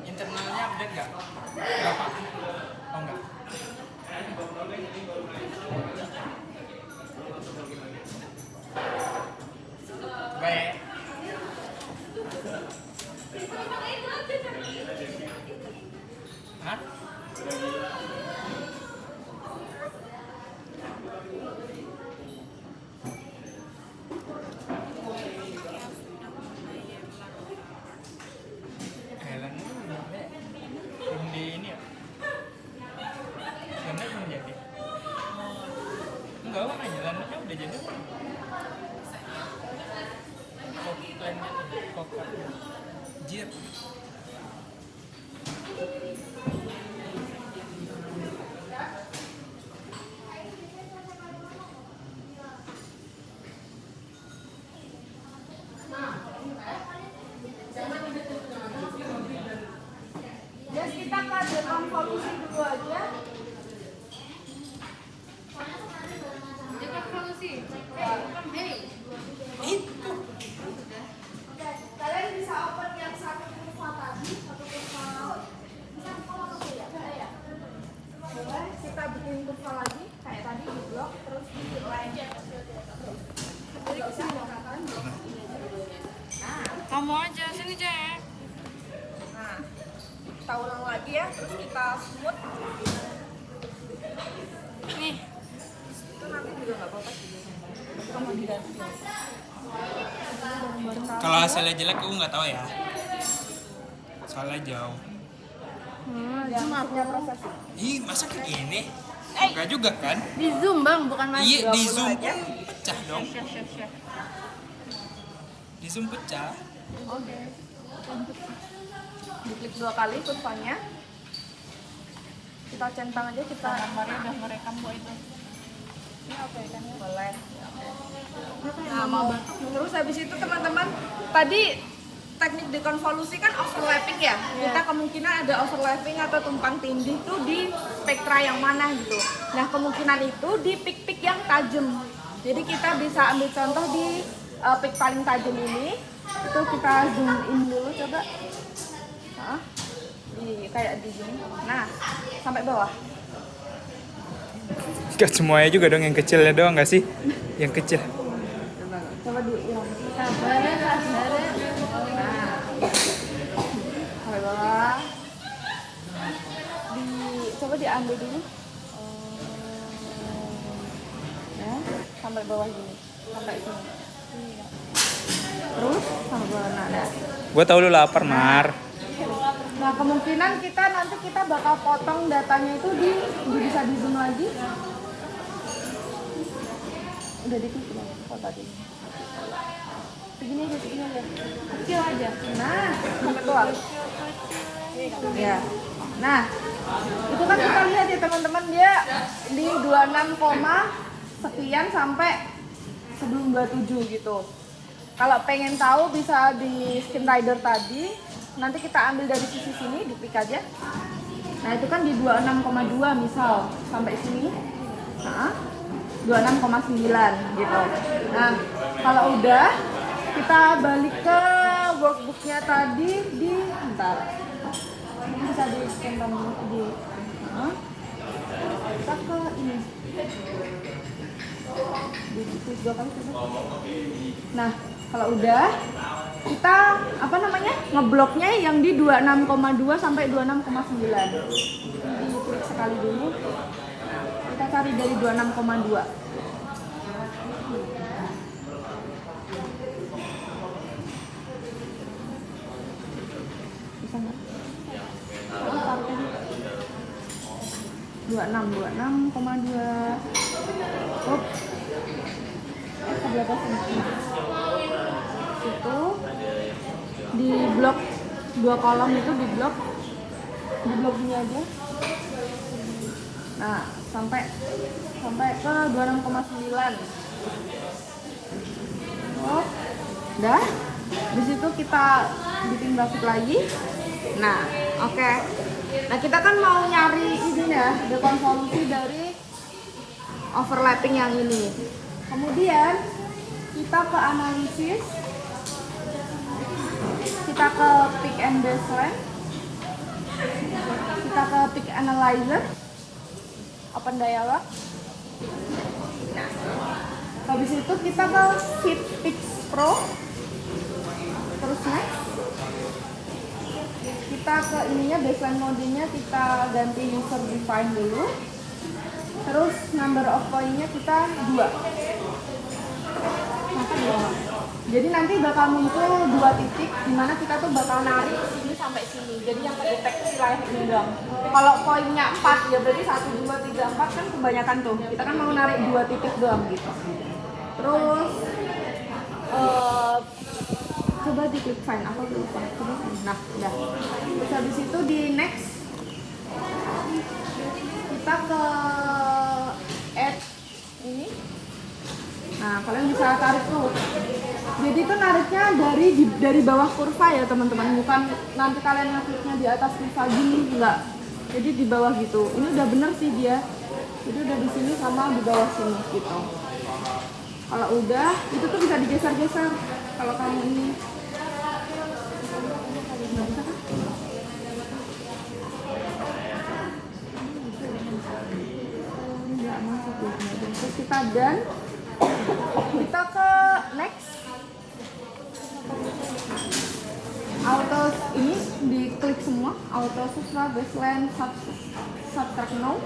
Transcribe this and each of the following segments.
Internalnya update nggak? Berapa? Oh enggak. Baik. Hah? Helen belum di ini ya? Landnya belum jadi. Enggak, makanya landnya udah jadi. Kokland Jir. Jadi kita ke dekonvolusi dulu aja. Dekonvolusi. Itu. Oke, kalian bisa open yang satu kurva tadi, satu kurva. Bisa kalau ya, ya. Boleh kita bikin kurva lagi kayak tadi di blok, terus di line. Jadi bisa mengatakan. Nah, Kamu aja sini, Cek. nah, kita ulang lagi ya, terus kita smooth. Nih. Itu nanti juga nggak apa-apa sih. Kamu diganti. Kalau hasilnya jelek aku nggak tahu ya. Soalnya jauh. Ya, maksudnya proses. Ih, masa kayak gini? Enggak juga kan? Di Zoom, Bang, bukan live. Iya, di 20 Zoom aja. pun pecah dong. Share. Di Zoom pecah. Oke. Diklik 2 kali kurvanya. Kita centang aja, kita Gambarnya udah merekam kok itu. ini apa ya kan ya? Boleh. Nah, mau terus habis itu teman-teman tadi teknik dekonvolusi kan overlapping ya. Kita kemungkinan ada overlapping atau tumpang tindih tuh di spektra yang mana gitu. Nah, kemungkinan itu di pik-pik yang tajam. Jadi kita bisa ambil contoh di pik paling tajam ini. Itu kita zoom in dulu coba. Nah, kayak di sini. Nah, sampai bawah. Enggak semuanya juga dong, yang kecilnya doang nggak sih? Yang kecil. Coba diulang. Sabar. Nah, sampai bawah. Coba diambil dulu. Ya, sampai bawah gini. Sampai sini. Terus sampai bawah. Nah, ada. Gua tahu lu lapar, Mar. Nah, kemungkinan nanti kita bakal potong datanya itu bisa di zoom lagi. Udah ditutup kok tadi. Segini aja. Kecil aja. Nah, sampai bawah. Ya. Nah, itu kan kita lihat ya teman-teman, dia di 26, sekian sampai sebelum 27 gitu. Kalau pengen tahu bisa di skin rider tadi, nanti kita ambil dari sisi sini, dipik aja. Nah, itu kan di 26,2 misal sampai sini. Nah, 26,9 gitu. Nah, kalau udah kita balik ke workbooknya tadi di bentar. Ini bisa di scan di kita ke ini. Di 2 kali coba. Nah, kalau udah kita ngebloknya yang di 26,2 sampai 26,9. Diklik sekali dulu. Kita cari dari 26,2. Bisa nggak? 26,2. Up. Sebelah sini. Itu di blok 2 kolom itu di blok ini aja. Nah, sampai ke 26,9. Oh, udah. Di situ kita bikin grafik lagi. Nah, oke. Nah, kita kan mau nyari ini ya, dekonvolusi dari overlapping yang ini. Kemudian kita ke analisis, kita ke peak and baseline. Kita ke pick analyzer, open dialog. Nah, habis itu kita ke Fit Pix Pro. Terus next. Kita ke ininya baseline mode-nya kita ganti user define dulu. Terus number of point-nya kita 2. Jadi nanti bakal muncul 2 titik di mana kita tuh bakal narik sini sampai sini. Jadi yang terdeteksi wilayah ini doang. Kalau poinnya 4 ya berarti 1 2 3 4 kan kebanyakan tuh. Kita kan mau narik 2 titik doang gitu. Terus coba di klik find apa lupa. Nah, udah. Terus habis itu di next kita ke add ini. Nah, kalian bisa tarik tuh. Jadi itu nariknya dari bawah kurva ya, teman-teman. Bukan nanti kalian ngekliknya di atas kurva gini, enggak. Jadi di bawah gitu. Ini udah bener sih dia. Jadi udah di sini sama di bawah sini gitu. Kalau udah, itu tuh bisa digeser-geser. Kalau kamu ini terus kita done, kita ke next, auto ini diklik semua, auto susra baseline subtract no.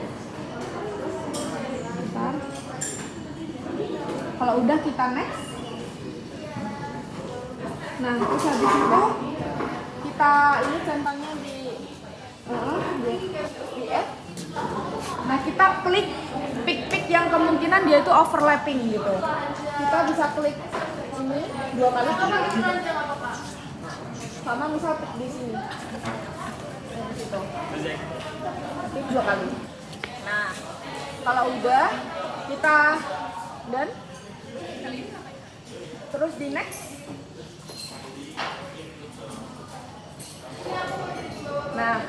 Bentar. Kalau udah kita next. Nah terus habis itu kita ini centangnya di add. Nah kita klik pick yang kemungkinan dia itu overlapping gitu. Kita bisa klik ini 2 kali. Sama misal pick di sini. Di situ. Klik 2 kali. Nah kalau udah kita done. Terus di next. Nah,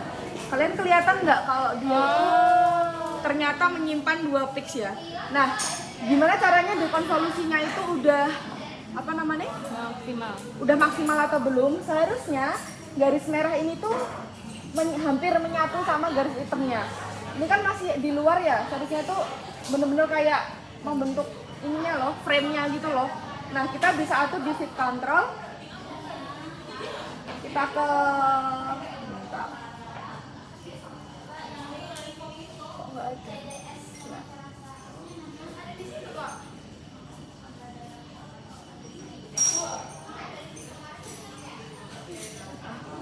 kalian kelihatan nggak kalau dia ternyata menyimpan 2 pix ya? Nah, gimana caranya dekonvolusinya itu udah apa namanya? Maksimal. Udah maksimal atau belum? Seharusnya garis merah ini tuh hampir menyatu sama garis hitamnya. Ini kan masih di luar ya, seharusnya tuh bener-bener kayak membentuk ininya loh, frame-nya gitu loh. Nah, kita bisa atur di fit control. Kita ke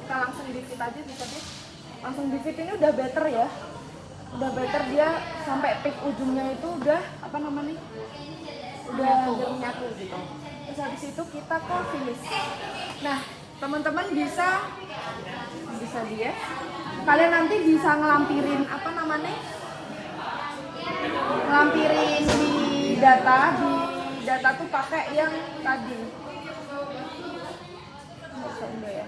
kita langsung di fit aja bisa deh. Langsung di fit ini udah better ya. Udah better dia sampai peak ujungnya itu udah apa namanya? Udah nyatu gitu. Terus habis itu kita ke finish. Nah, teman-teman bisa dia. Kalian nanti bisa ngelampirin apa namanya? Ngelampirin di data tuh pakai yang tadi. Bisa enggak ya?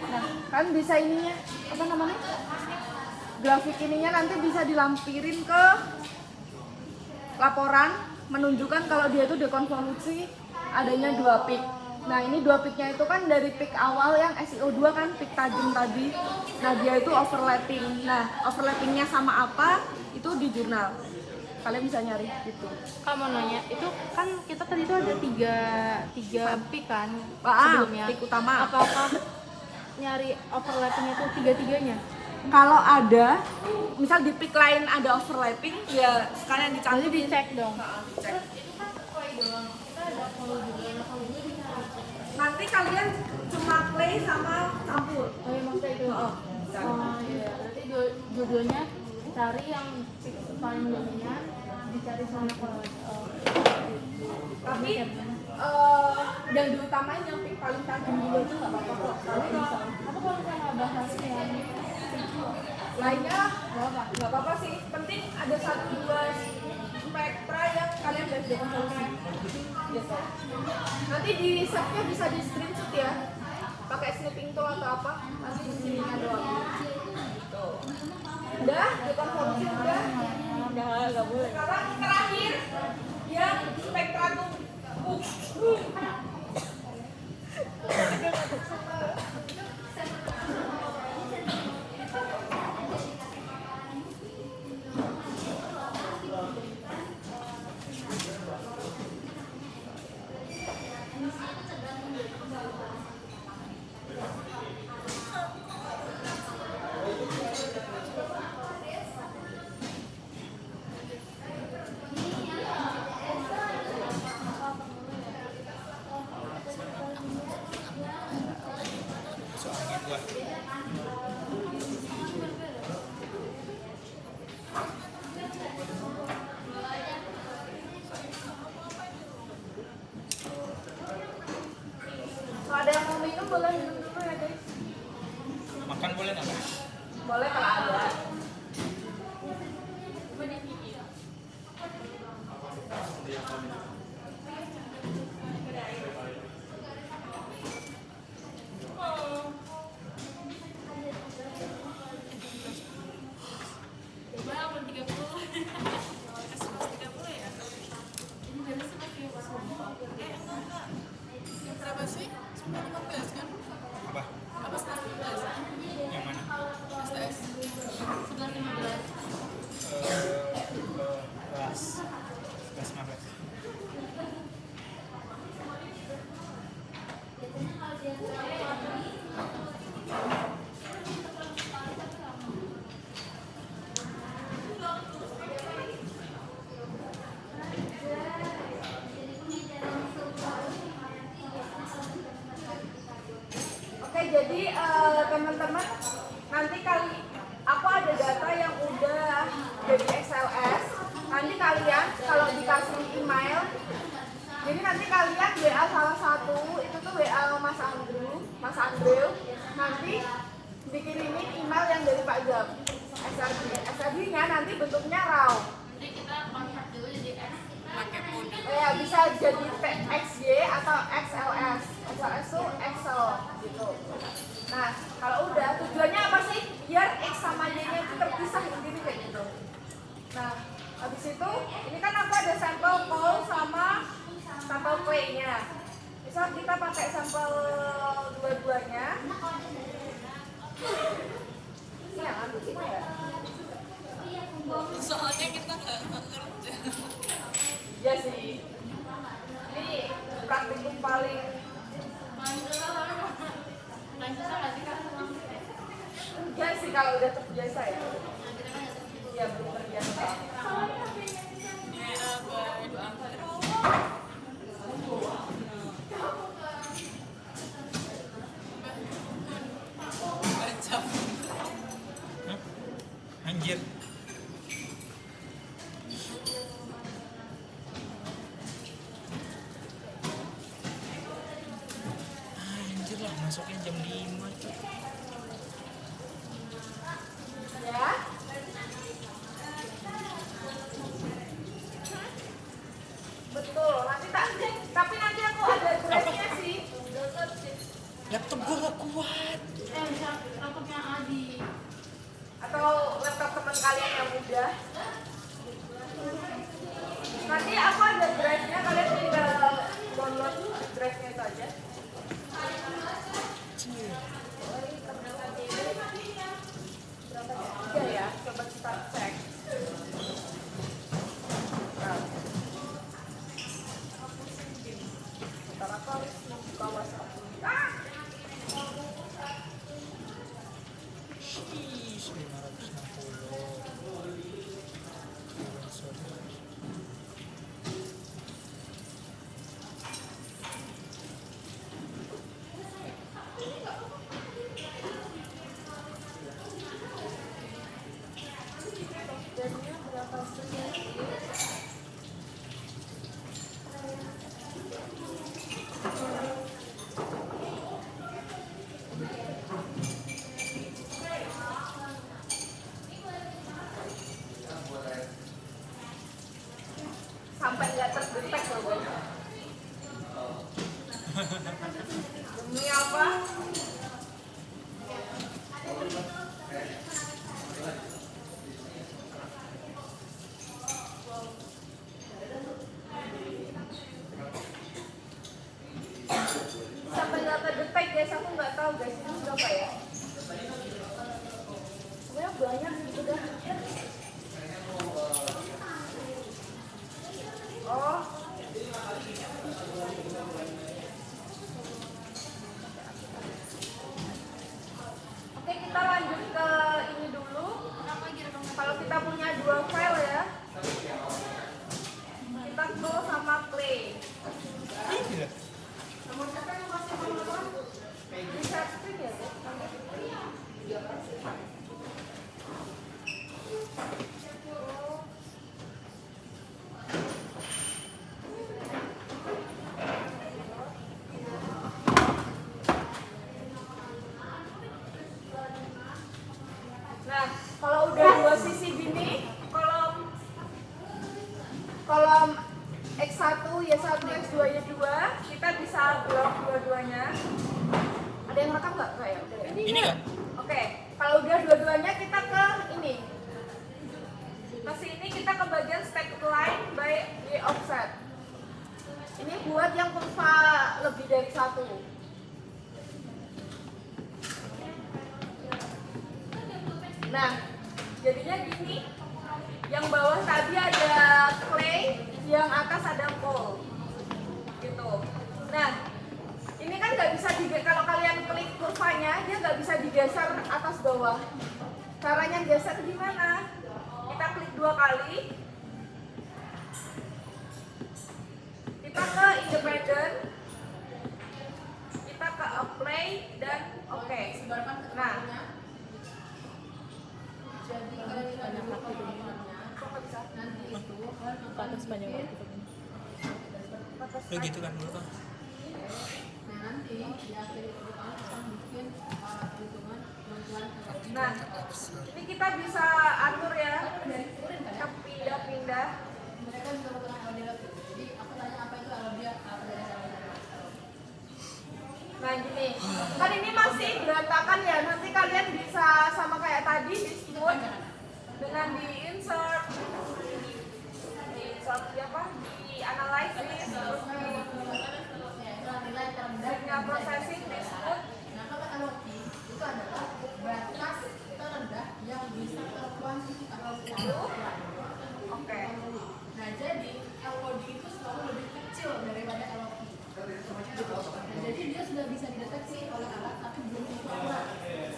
Nah, kan bisa ininya apa namanya? Grafik ininya nanti bisa dilampirin ke laporan menunjukkan kalau dia itu dekonvolusi adanya 2 peak. Nah ini 2 peaknya itu kan dari peak awal yang SEO2 kan peak tajam tadi. Nah dia itu overlapping. Nah overlappingnya sama apa itu di jurnal. Kalian bisa nyari gitu. Kalau mau nanya, itu kan kita tadi itu ada tiga peak kan sebelumnya. Peak utama. Apakah nyari overlapping itu tiga-tiganya? Kalau ada, misal di peak lain ada overlapping, ya sekalian Nanti dicantumin. dicek dong. Dicek. Nanti kalian cuma play sama campur. Oh iya maksudnya itu. Oh iya. Berarti dua-duanya cari yang peak paling dominan, dicari sama kalau. Tapi yang diutamain yang peak paling tajam dulu itu nggak apa-apa kok. Tapi kalau misalnya bahas yang Lainnya nggak apa-apa sih. Penting ada 1-2 spektra yang kalian udah dekonvolusi. Gitu. Nanti di save-nya bisa di screenshot ya. Pakai snipping tool atau apa? Nanti di sininya doang. Gitu. Udah, dekonvolusi udah. Udah, nggak boleh. Sekarang terakhir yang spektra tuh. masuk angin gua. Kalau ada yang mau minum boleh minum dulu ya guys. Makan boleh nggak? Kak? Boleh kalau ada. Apa? Yang mana? 11, 15. Oke, jadi teman-teman nanti kali aku ada data yang udah jadi XLS. Nanti kalian kalau dikasih email, jadi nanti kalian WA salah satu itu tuh WA Mas Andrew, nanti dikirimin email yang dari Pak Jam SRD. SRD-nya nanti bentuknya raw. Jadi kita kontak dulu jadi X pakai kode. Ya bisa jadi XY atau XLS. XLS tuh Excel gitu. Nah, kalau udah tujuannya apa sih? Biar X sama Y-nya itu terpisah intinya kayak gitu. Nah, habis itu ini kan aku ada sampel call sama sampel play-nya. Misal kita pakai sampel dua-duanya. Ini yang ambil kita ya? Soalnya kita nggak kerja. Ya sih. Ini praktikum paling enggak sih kalau udah terbiasa ya. Ya belum terbiasa. Hah? Anjir. Anjir lah, masuknya jam 5 tuh. Ya. Betul. Tapi nanti aku ada drive-nya sih. Laptop gua gak kuat. Laptopnya Adi. Atau laptop teman kalian yang udah. Nanti aku ada drive-nya, kalian tinggal download drive-nya itu aja. Iya ya, coba kita cek. Nah. Bentar, aku harus buka WhatsApp. Ah! Sheesh, 560. Jamnya berapa sih? Sampai nggak terdetek loh guys. Demi apa? Sampai nggak terdetek guys, aku nggak tahu guys ini berapa ya. Sebenarnya banyak gitu dah. Oh. Oke, kita lanjut ke ini dulu. Kalau kita punya dua file ya, kita call sama play. Iya. Nomor siapa yang masih belum? Bisa screen ya, guys? Ini kan? Oke, kalau udah dua-duanya kita ke ini. Ke sini kita ke bagian stack line by the offset. Ini buat yang kurva lebih dari 1. Nah, jadinya gini. Yang bawah tadi ada clay, yang atas ada coal. Gitu. Nah, ini kan nggak bisa kalau kalian klik kurvanya, dia nggak bisa digeser atas bawah. Caranya geser gimana? Kita klik 2 kali. Kita ke independent. Kita ke apply dan oke. Nah, Jadi kalau kita ada waktu kok nggak bisa? nanti itu batas panjang waktu. Lo gitu kan dulu kan? Nah nanti di akhir itu kita akan bikin hitungan bantuan. Nah, ini kita bisa atur ya. Kita pindah-pindah. Mereka bisa menggunakan audio. Jadi aku tanya apa itu audio, apa dari audio. Nah gini, kan ini masih berantakan ya. Nanti kalian bisa sama kayak tadi di smooth dengan di insert ya apa? Di analysis, terus di Nilai terendah signal processing di smooth. Nah, kalau LOD itu adalah batas terendah yang bisa terkuantifikasi. Oke. Nah, jadi LOD itu selalu lebih kecil daripada LOP. Nah, jadi dia sudah bisa dideteksi oleh alat tapi belum tentu akurat.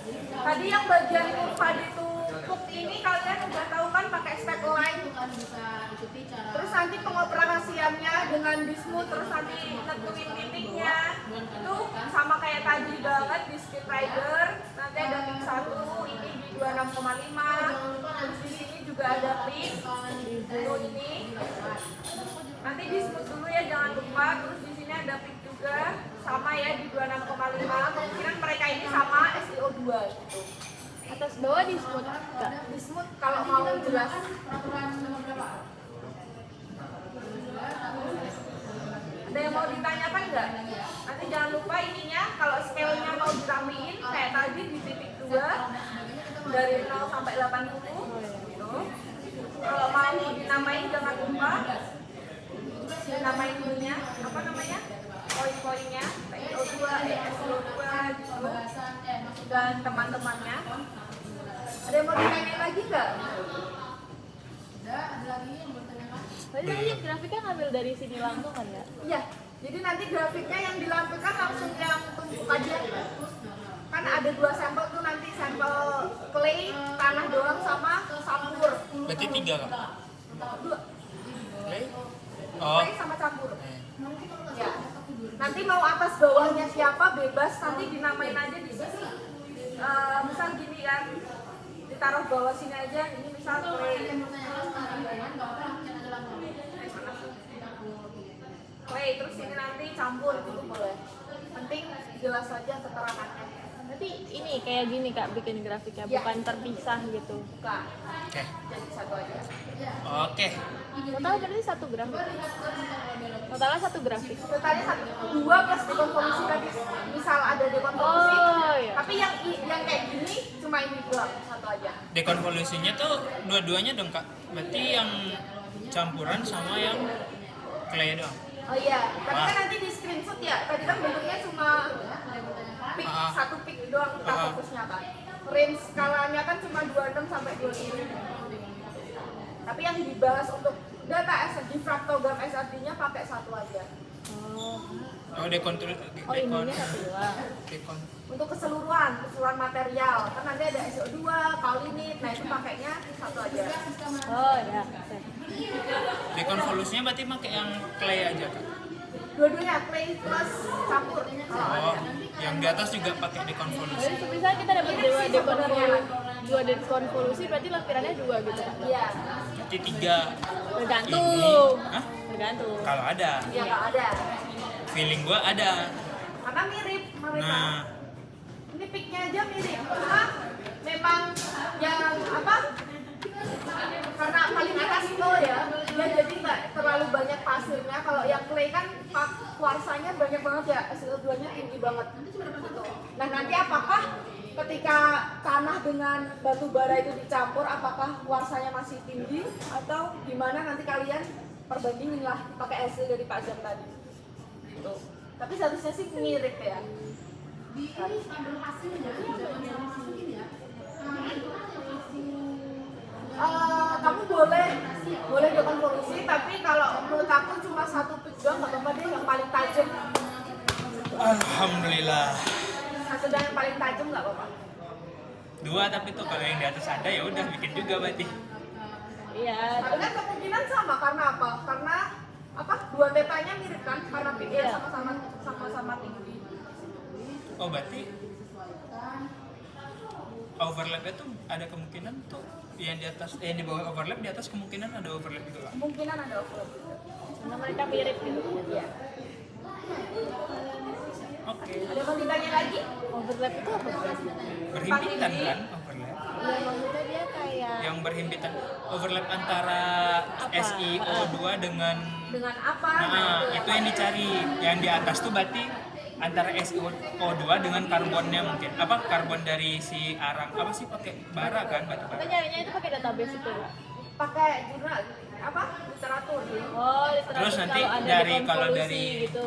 Jadi kita Tadi yang bagian kurva ditutup ini kalian udah tahu kan pakai stack line. itu kan bisa ikuti cara Terus nanti pengoperasiannya dengan di smooth, terus nanti nentuin titiknya itu sama kayak tadi banget di speed rider. Nanti ada pik 1, ini di 26,5. Terus di sini juga ada pik dulu ini. Nanti di smooth dulu ya, jangan lupa. Terus di sini ada pik juga sama ya di 26,5. Kemungkinan mereka ini sama SEO2 gitu. atas bawah di smooth. Di smooth kalau mau jelas. Peraturan nomor berapa? Ada yang mau ditanyakan nggak? Nanti jangan lupa ininya, kalau scale-nya mau dirapiin kayak tadi di titik 2 dari 0 sampai 80 gitu. Kalau mau dinamain jangan lupa dinamain dulunya, apa namanya? Poin-poinnya, PO2, ESO2 gitu. Dan teman-temannya. Ada yang mau ditanyain lagi nggak? Ada lagi yang bertanyakan? Tadi grafiknya ngambil dari sini langsung kan ya? Iya, jadi nanti grafiknya yang dilampirkan langsung yang tumpuk aja. Kan ada 2 sampel tuh nanti, sampel clay, tanah doang sama campur. Berarti 3 kan? 2, Play? Oh. clay sama campur. Ya. Nanti mau atas bawahnya siapa bebas, nanti dinamain aja di sini. Misal gini kan, ditaruh bawah sini aja, ini misal clay. Clay, terus ini nanti campur gitu boleh. Penting jelas aja keterangannya. Nanti ini kayak gini Kak bikin grafiknya, Ya. bukan terpisah gitu. Bukan, Oke. jadi satu aja. Oke. Total berarti satu grafik. Totalnya satu grafik. Totalnya 2 plus dekonvolusi tadi. Misal ada dekonvolusi, Oh iya. tapi yang kayak gini cuma ini doang, satu aja. Dekonvolusinya tuh dua-duanya dong kak. Berarti yang campuran sama yang clay doang. Oh iya, tapi kan Ah. nanti di screenshot ya. Tadi kan bentuknya cuma pik, Ah. satu pik doang kita Ah. fokusnya kan. Range skalanya kan cuma 26 sampai 25. Tapi yang dibahas untuk data SRD fractogram SRD-nya pakai satu aja. Oh dekontul. Oh ininya satu doang. Dekon. Untuk keseluruhan material kan nanti ada SO2, kaulinit, nah itu pakainya satu aja. Oh ya. Oke. Dekonvolusinya berarti pakai yang clay aja kak. Dua-duanya clay plus campur. Oh, yang di atas juga pakai dekonvolusi. Jadi misalnya kita dapat dua dekonvolusi berarti lampirannya 2 gitu Kak? Iya, Berarti 3 Tergantung. ini. Hah? Tergantung. Kalau ada. ya nggak ada. Feeling gua ada. Karena mirip mereka. Nah, Ini piknya aja mirip. Cuma memang yang apa? Karena paling atas low ya, dia jadi nggak terlalu banyak pasirnya. Kalau yang clay kan kuarsanya banyak banget ya, SO2-nya tinggi banget. Gitu. Nah nanti apakah tanah dengan batu bara itu dicampur, apakah kuarsanya masih tinggi atau gimana, nanti kalian perbandingin lah pakai hasil dari Pak Jam tadi. Gitu. Tapi seharusnya sih mirip ya. Di ini ambil hasilnya jangan masukin ya. Nah, itu kan yang Kamu boleh dekonvolusi, tapi kalau menurut aku cuma satu pick doang nggak apa-apa deh, yang paling tajam. Alhamdulillah. Satu dan yang paling tajam nggak apa-apa. 2 tapi tuh kalau yang di atas ada ya udah bikin juga berarti. Iya. Tapi kan kemungkinan sama, karena apa? Karena apa? Dua tetanya mirip kan? Karena picknya Iya. sama-sama tinggi. Oh berarti overlapnya tuh ada kemungkinan tuh yang di atas, yang di bawah overlap, di atas kemungkinan ada overlap juga kan? Kemungkinan ada overlap. Karena mereka mirip gitu. Iya. Oke. Ada mau ditanya lagi? Overlap itu apa? Berhimpitan kan overlap? Iya, maksudnya dia kayak Yang berhimpitan overlap antara Apa? SiO2 dengan Dengan apa? nah, itu yang dicari. Yang di atas tuh berarti antara SiO2 dengan karbonnya mungkin. Apa karbon dari si arang? Apa sih pakai bara kan batu kita bara? nyarinya itu pakai database itu. Pakai jurnal apa? Literatur. Oh, literatur Terus nanti kalau ada dari- dekonvolusi kalau dari- gitu.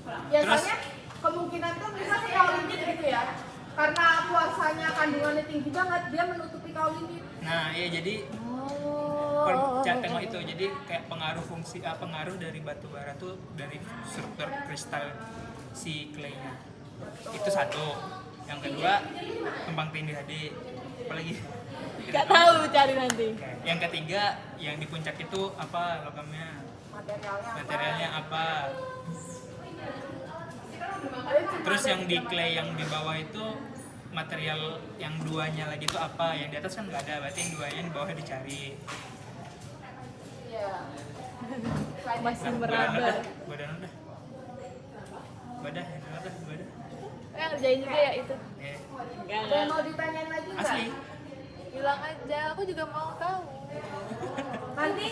Biasanya kemungkinan tuh misalnya kaulinit gitu ya. Karena kuarsanya kandungannya tinggi banget, dia menutupi kaulinit. Nah, iya jadi Oh. tengok itu, jadi kayak pengaruh dari batu bara tuh dari struktur kristal si clay-nya. Itu satu. Yang kedua kembang tindih tadi. Apalagi? Gak tahu, cari nanti. Yang ketiga yang di puncak itu apa logamnya? Materialnya apa? Terus yang di clay yang di bawah itu material yang duanya lagi itu apa? Yang di atas kan nggak ada, berarti yang duanya di bawah dicari. Iya. Masih Nah, meraba. Gua download dah. Gua dah. Ngerjain juga ya itu. Eh, Enggak, Ada yang mau ditanyain lagi nggak? asli. bilang aja, aku juga mau tahu. Nanti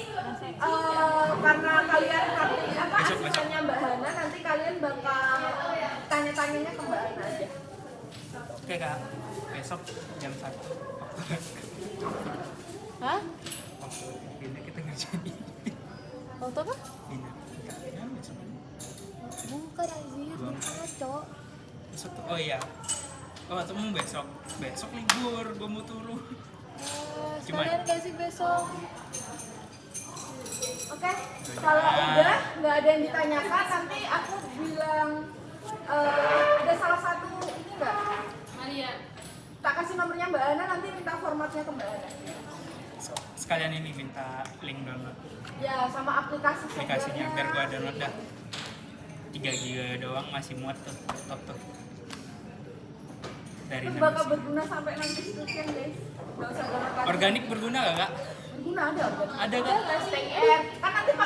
karena kalian apa Besok. asistennya Mbak Hana, nanti kalian bakal tanya-tanyanya ke Mbak Hana aja. Oke kak, besok jam 1 Hah? waktu Bina kita ngerjain. Waktu apa? Bina besok. Bukan anjir, ngaco. Besok tuh, oh iya. Oh atau mau besok libur, gue mau turun. Sekalian gak sih besok? Oke, kalau udah nggak ada yang ditanyakan, nanti aku bilang ada salah satu ini nggak? Maria. Tak kasih nomornya Mbak Hana, nanti minta formatnya ke Mbak Hana. Sekalian ini minta link download Ya, sama aplikasi aplikasinya biar software-nya. gue download dah. 3 GB doang masih muat tuh laptop tuh. Dari Terus 6 bakal sih. berguna sampai nanti skripsian guys. Nggak usah download lagi. Organik berguna gak kak? Berguna ada organik. Ada kak? STIR. Kan nanti